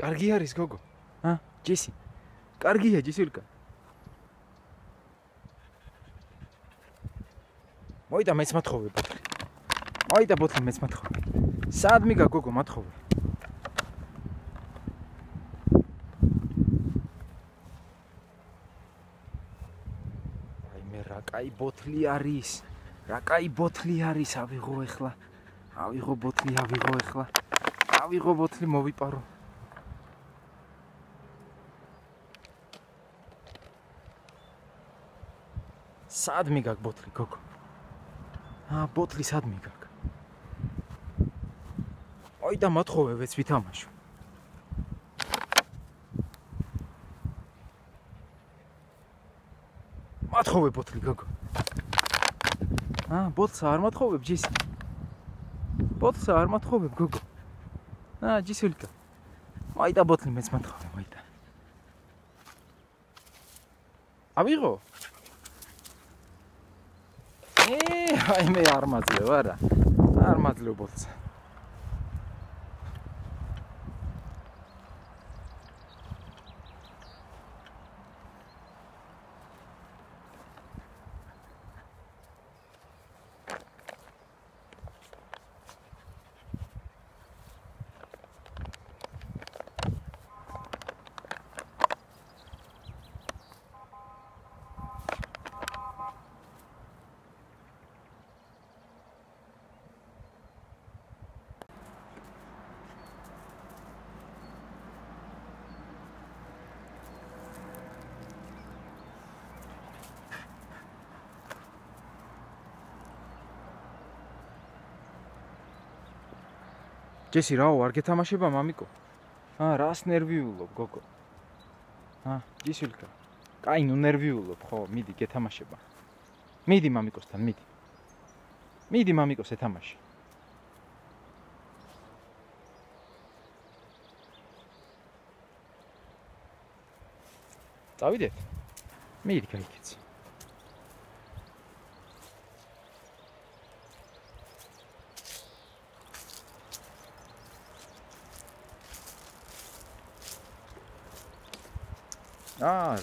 კარგი არის გოგო. ჯესი. კარგია ჯესილკა. მოიდა მეც მათხოვე ბოთლი. მოიდა ბოთლი მეც მათხოვე. სად მიგა გოგო მათხოვე. აი მე რა კაი ბოთლი არის. რა კაი ბოთლი არის, ავიღო ეხლა. ავიღო ბოთლი, ავიღო ეხლა. ავიღო ბოთლი მოვიპარო. სად მიგაკ ბოთლი გოგო? ბოთლი სად მიგაკ? მოიდა მათხოვე ვეც ვითამაშო. მათხოვე ბოთლი გოგო. ბოთლს არ მათხოვებ ჯისი? ბოთლს არ მათხოვებ გოგო. ჯისილკა. მოიდა ბოთლი მეც მათხოვე, მოიდა. ავიღო? აი მე არ მაძლევ არა. არ მაძლევ ბოთლს. ჯესი რაო არ გეთამაშება მამიკო? რას ნერვიულობ გოგო? ჯისილკა. კაი ნუ ნერვიულობ ხო, მიდი გეთამაშება. მიდი მამიკოსთან, მიდი. მიდი მამიკოს ეთამაში. წავიდეთ. მიდი გაიქეცი.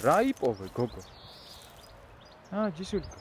რა იპოვე გოგო? ჯისილკა.